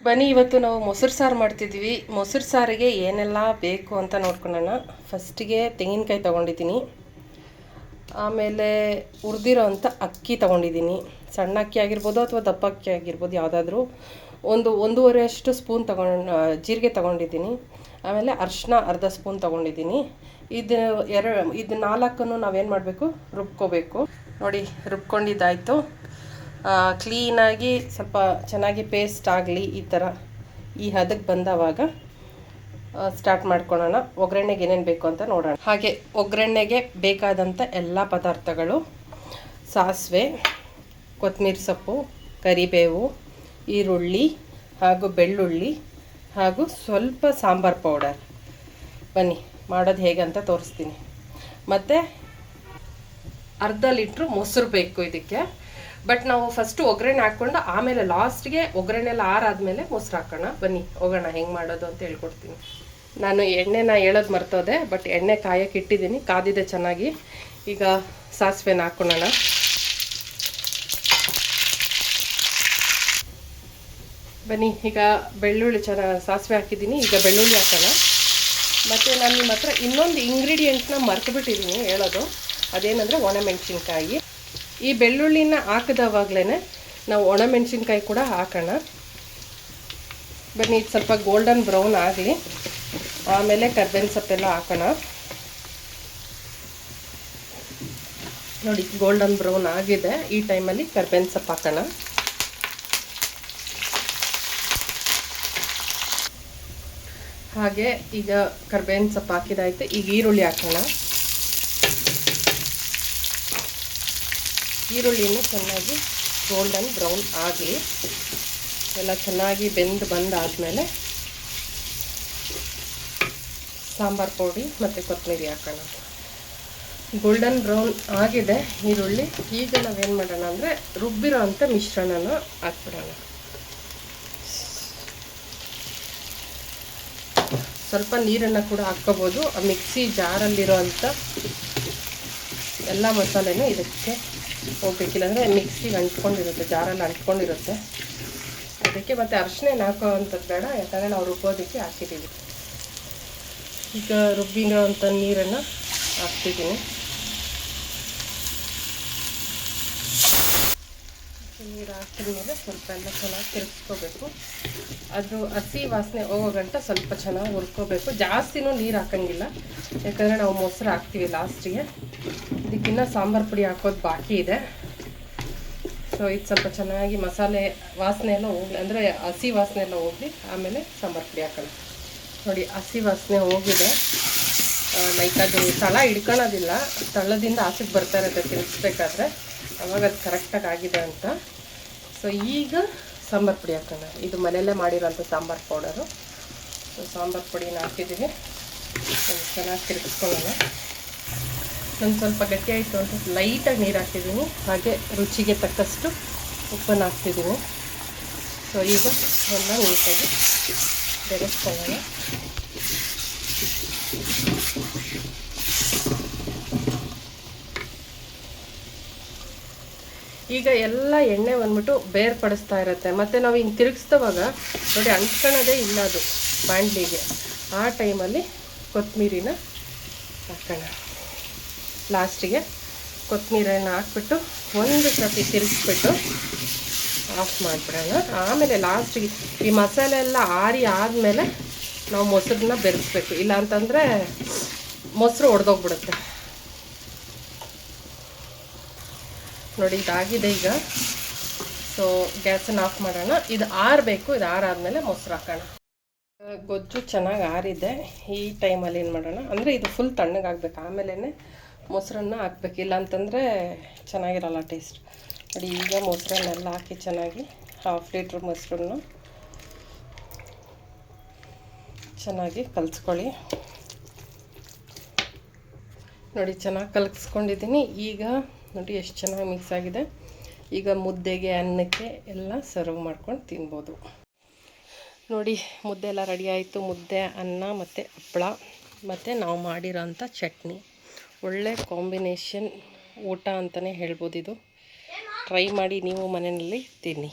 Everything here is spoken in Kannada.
ಬನ್ನಿ ಇವತ್ತು ನಾವು ಮೊಸರು ಸಾರು ಮಾಡ್ತಿದ್ವಿ. ಮೊಸರು ಸಾರಿಗೆ ಏನೆಲ್ಲ ಬೇಕು ಅಂತ ನೋಡ್ಕೊಳ್ಳೋಣ. ಫಸ್ಟಿಗೆ ತೆಂಗಿನಕಾಯಿ ತೊಗೊಂಡಿದ್ದೀನಿ, ಆಮೇಲೆ ಹುರಿದಿರೋ ಅಂಥ ಅಕ್ಕಿ ತೊಗೊಂಡಿದ್ದೀನಿ. ಸಣ್ಣ ಅಕ್ಕಿ ಆಗಿರ್ಬೋದು ಅಥವಾ ದಪ್ಪ ಅಕ್ಕಿ ಆಗಿರ್ಬೋದು, ಯಾವುದಾದ್ರೂ ಒಂದೂವರೆ ಅಷ್ಟು ಸ್ಪೂನ್ ಜೀರಿಗೆ ತೊಗೊಂಡಿದ್ದೀನಿ. ಆಮೇಲೆ ಅರಿಶಿನ ಅರ್ಧ ಸ್ಪೂನ್ ತೊಗೊಂಡಿದ್ದೀನಿ. ಇದು ನಾಲ್ಕನ್ನು ನಾವೇನು ಮಾಡಬೇಕು, ರುಬ್ಕೋಬೇಕು. ನೋಡಿ, ರುಬ್ಕೊಂಡಿದ್ದಾಯಿತು. ಕ್ಲೀನಾಗಿ ಸ್ವಲ್ಪ ಚೆನ್ನಾಗಿ ಪೇಸ್ಟ್ ಆಗಲಿ, ಈ ಹದಕ್ಕೆ ಬಂದವಾಗ ಸ್ಟಾರ್ಟ್ ಮಾಡ್ಕೊಳ್ಳೋಣ. ಒಗ್ಗರಣೆಗೆ ಏನೇನು ಬೇಕು ಅಂತ ನೋಡೋಣ. ಹಾಗೆ ಒಗ್ಗರಣೆಗೆ ಬೇಕಾದಂಥ ಎಲ್ಲ ಪದಾರ್ಥಗಳು: ಸಾಸಿವೆ, ಕೊತ್ತಂಬರಿ ಸೊಪ್ಪು, ಕರಿಬೇವು, ಈರುಳ್ಳಿ ಹಾಗೂ ಬೆಳ್ಳುಳ್ಳಿ ಹಾಗೂ ಸ್ವಲ್ಪ ಸಾಂಬಾರು ಪೌಡರ್. ಬನ್ನಿ ಮಾಡೋದು ಹೇಗೆ ಅಂತ ತೋರಿಸ್ತೀನಿ. ಮತ್ತು ಅರ್ಧ ಲೀಟ್ರು ಮೊಸರು ಬೇಕು ಇದಕ್ಕೆ. ಬಟ್ ನಾವು ಫಸ್ಟು ಒಗ್ಗರಣೆ ಹಾಕ್ಕೊಂಡು ಆಮೇಲೆ ಲಾಸ್ಟ್ಗೆ ಒಗ್ಗರಣೆ ಎಲ್ಲ ಆರಾದಮೇಲೆ ಮೊಸರು ಹಾಕೋಣ. ಬನ್ನಿ ಹೋಗೋಣ ಹೆಂಗೆ ಮಾಡೋದು ಅಂತ ಹೇಳ್ಕೊಡ್ತೀನಿ. ನಾನು ಎಣ್ಣೆನ ಹೇಳೋದು ಮರ್ತೋದೆ, ಬಟ್ ಎಣ್ಣೆ ಕಾಯಕ್ಕೆ ಇಟ್ಟಿದ್ದೀನಿ, ಕಾದಿದೆ ಚೆನ್ನಾಗಿ. ಈಗ ಸಾಸಿವೆನ ಹಾಕ್ಕೊಳ್ಳೋಣ. ಬನ್ನಿ, ಈಗ ಬೆಳ್ಳುಳ್ಳಿ ಸಾಸಿವೆ ಹಾಕಿದ್ದೀನಿ. ಈಗ ಬೆಳ್ಳುಳ್ಳಿ ಹಾಕೋಣ. ಮತ್ತು ನಾನು ನಿಮ್ಮ ಹತ್ರ ಇನ್ನೊಂದು ಇಂಗ್ರೀಡಿಯೆಂಟ್ನ ಮರ್ತುಬಿಟ್ಟಿದ್ದೀನಿ ಹೇಳೋದು. ಅದೇನೆಂದರೆ ಒಣಮೆಣಸಿನ್ಕಾಯಿ. ಈ ಬೆಳ್ಳುಳ್ಳಿನ ಹಾಕಿದವಾಗಲೇ ನಾವು ಒಣಮೆಣಸಿನ್ಕಾಯಿ ಕೂಡ ಹಾಕೋಣ. ಬನ್ನಿ, ಇದು ಸ್ವಲ್ಪ ಗೋಲ್ಡನ್ ಬ್ರೌನ್ ಆಗಲಿ, ಆಮೇಲೆ ಕರ್ಬೇವಿನ ಸೊಪ್ಪೆಲ್ಲ ಹಾಕೋಣ. ನೋಡಿ, ಗೋಲ್ಡನ್ ಬ್ರೌನ್ ಆಗಿದೆ. ಈ ಟೈಮಲ್ಲಿ ಕರ್ಬೇವಿನ ಸೊಪ್ಪು ಹಾಕೋಣ. ಹಾಗೆ ಈಗ ಕರ್ಬೇವಿನ ಸೊಪ್ಪು ಹಾಕಿದಾಯಿತು. ಈಗ ಈರುಳ್ಳಿ ಹಾಕೋಣ. ಈರುಳ್ಳಿನೂ ಚೆನ್ನಾಗಿ ಗೋಲ್ಡನ್ ಬ್ರೌನ್ ಆಗಲಿ. ಎಲ್ಲ ಚೆನ್ನಾಗಿ ಬಂದಾದಮೇಲೆ ಸಾಂಬಾರು ಪುಡಿ ಮತ್ತು ಕೊತ್ತಂಬರಿ ಹಾಕೋಣ. ಗೋಲ್ಡನ್ ಬ್ರೌನ್ ಆಗಿದೆ ಈರುಳ್ಳಿ. ಈಗ ನಾವೇನು ಮಾಡೋಣ ಅಂದರೆ ರುಬ್ಬಿರೋ ಅಂಥ ಮಿಶ್ರಣನ ಹಾಕ್ಬಿಡೋಣ. ಸ್ವಲ್ಪ ನೀರನ್ನು ಕೂಡ ಹಾಕ್ಕೋಬೋದು. ಆ ಮಿಕ್ಸಿ ಜಾರಲ್ಲಿರೋ ಅಂಥ ಎಲ್ಲ ಮಸಾಲೆನೂ ಇದಕ್ಕೆ ಹೋಗ್ಬೇಕಿಲ್ಲ ಅಂದರೆ ಮಿಕ್ಸಿಗೆ ಅಂಟ್ಕೊಂಡಿರುತ್ತೆ, ಜಾರಲ್ಲಿ ಅಂಟ್ಕೊಂಡಿರುತ್ತೆ. ಅದಕ್ಕೆ ಮತ್ತು ಅರಿಶಿನ ಹಾಕೋ ಅಂಥದ್ದು ಬೇಡ, ಯಾಕಂದರೆ ನಾವು ರುಬ್ಬೋದಕ್ಕೆ ಹಾಕಿದ್ದೀವಿ. ಈಗ ರುಬ್ಬಿರೋ ಅಂಥ ನೀರನ್ನು ಹಾಕ್ತಿದ್ದೀನಿ. ನೀರು ಹಾಕಿದ್ಮೇಲೆ ಸ್ವಲ್ಪ ಎಲ್ಲ ಚೆನ್ನಾಗಿ ತಿರುಗಿಸ್ಕೋಬೇಕು. ಅದು ಹಸಿ ವಾಸನೆ ಹೋಗೋ ಗಂಟ ಸ್ವಲ್ಪ ಚೆನ್ನಾಗಿ ಹುರ್ಕೋಬೇಕು. ಜಾಸ್ತಿನೂ ನೀರು ಹಾಕೋಂಗಿಲ್ಲ, ಯಾಕಂದರೆ ನಾವು ಮೊಸರು ಹಾಕ್ತೀವಿ ಲಾಸ್ಟಿಗೆ. ಇದಕ್ಕಿನ್ನ ಸಾಂಬಾರು ಪುಡಿ ಹಾಕೋದು ಬಾಕಿ ಇದೆ. ಸೊ ಇದು ಸ್ವಲ್ಪ ಚೆನ್ನಾಗಿ ಮಸಾಲೆ ವಾಸನೆ ಎಲ್ಲ ಹೋಗಲಿ, ಅಂದರೆ ಹಸಿ ವಾಸನೆ ಎಲ್ಲ ಹೋಗಲಿ, ಆಮೇಲೆ ಸಾಂಬಾರು ಪುಡಿ ಹಾಕೋಣ. ನೋಡಿ, ಹಸಿ ವಾಸನೆ ಹೋಗಿದೆ. ಲೈಕ್ ಅದು ತಳ ಹಿಡ್ಕೊಳ್ಳೋದಿಲ್ಲ, ತಳದಿಂದ ಆಚೆಗೆ ಬರ್ತಾ ಇರುತ್ತೆ ತಿರುಗಿಸ್ಬೇಕಾದ್ರೆ, ಅವಾಗ ಅದು ಕರೆಕ್ಟಾಗಿ ಆಗಿದೆ ಅಂತ. ಸೊ ಈಗ ಸಾಂಬಾರು ಪುಡಿ ಹಾಕೋಣ. ಇದು ಮನೆಯಲ್ಲೇ ಮಾಡಿರೋಂಥ ಸಾಂಬಾರು ಪೌಡರು. ಸೊ ಸಾಂಬಾರು ಪುಡಿನ ಹಾಕಿದ್ದೀವಿ. ಚೆನ್ನಾಗಿ ತಿರುಗಿಸ್ಕೊಳ್ಳೋಣ. ಒಂದು ಸ್ವಲ್ಪ ಗಟ್ಟಿ ಆಯಿತು ಅಂತ ಲೈಟಾಗಿ ನೀರು ಹಾಕ್ತಿದ್ದೀನಿ. ಹಾಗೆ ರುಚಿಗೆ ತಕ್ಕಷ್ಟು ಉಪ್ಪನ್ನು ಹಾಕ್ತಿದ್ದೀನಿ. ಸೊ ಈಗ ಎಲ್ಲ ನೀಟಾಗಿ ಬೆರೆಸ್ಕೊಳ್ಳೋಣ. ಈಗ ಎಲ್ಲ ಎಣ್ಣೆ ಬಂದ್ಬಿಟ್ಟು ಬೇರ್ಪಡಿಸ್ತಾ ಇರುತ್ತೆ. ಮತ್ತು ನಾವು ಹಿಂಗೆ ತಿರುಗಿಸ್ದವಾಗ ನೋಡಿ ಅಂಟ್ಕೊಳ್ಳೋದೇ ಇಲ್ಲ ಅದು ಬಾಣಲಿಗೆ. ಆ ಟೈಮಲ್ಲಿ ಕೊತ್ತಂಬರಿನ ಹಾಕೋಣ. ಲಾಸ್ಟಿಗೆ ಕೊತ್ತಂಬರಿನ ಹಾಕ್ಬಿಟ್ಟು ಒಂದು ಸರ್ತಿ ತಿರುಗಿಸ್ಬಿಟ್ಟು ಆಫ್ ಮಾಡಿಬಿಡೋಣ. ಆಮೇಲೆ ಲಾಸ್ಟಿಗೆ ಈ ಮಸಾಲೆ ಎಲ್ಲ ಆದಮೇಲೆ ನಾವು ಮೊಸರನ್ನ ಬೆರೆಸ್ಬೇಕು, ಇಲ್ಲ ಅಂತಂದರೆ ಮೊಸರು ಒಡೆದೋಗ್ಬಿಡುತ್ತೆ. ನೋಡಿ, ಇದಾಗಿದೆ ಈಗ. ಸೊ ಗ್ಯಾಸನ್ನು ಆಫ್ ಮಾಡೋಣ. ಇದು ಆರಬೇಕು. ಇದು ಆರಾದಮೇಲೆ ಮೊಸರು ಹಾಕೋಣ. ಗೊಜ್ಜು ಚೆನ್ನಾಗಿ ಆರಿದೆ. ಈ ಟೈಮಲ್ಲಿ ಏನು ಮಾಡೋಣ ಅಂದರೆ ಇದು ಫುಲ್ ತಣ್ಣಗಾಗಬೇಕು, ಆಮೇಲೆ ಮೊಸರನ್ನ ಹಾಕ್ಬೇಕು, ಇಲ್ಲ ಅಂತಂದರೆ ಚೆನ್ನಾಗಿರಲ್ಲ ಟೇಸ್ಟ್. ನೋಡಿ, ಈಗ ಮೊಸರನ್ನೆಲ್ಲ ಹಾಕಿ ಚೆನ್ನಾಗಿ 1/2 ಲೀಟ್ರ್ ಮೊಸರನ್ನು ಚೆನ್ನಾಗಿ ಕಲಿಸ್ಕೊಳ್ಳಿ. ನೋಡಿ, ಚೆನ್ನಾಗಿ ಕಲಸ್ಕೊಂಡಿದ್ದೀನಿ. ಈಗ ನೋಡಿ ಎಷ್ಟು ಚೆನ್ನಾಗಿ ಮಿಕ್ಸ್ ಆಗಿದೆ. ಈಗ ಮುದ್ದೆಗೆ, ಅನ್ನಕ್ಕೆ ಎಲ್ಲ ಸರ್ವ್ ಮಾಡ್ಕೊಂಡು ತಿನ್ಬೋದು. ನೋಡಿ, ಮುದ್ದೆ ಎಲ್ಲ ರೆಡಿ ಆಯಿತು. ಮುದ್ದೆ, ಅನ್ನ ಮತ್ತು ಹಪ್ಪಳ ಮತ್ತು ನಾವು ಮಾಡಿರೋಂಥ ಚಟ್ನಿ. ಒಳ್ಳೆ ಕಾಂಬಿನೇಷನ್ ಊಟ ಅಂತಲೇ ಹೇಳ್ಬೋದು ಇದು. ಟ್ರೈ ಮಾಡಿ ನೀವು ಮನೆಯಲ್ಲಿ ತಿನ್ನಿ.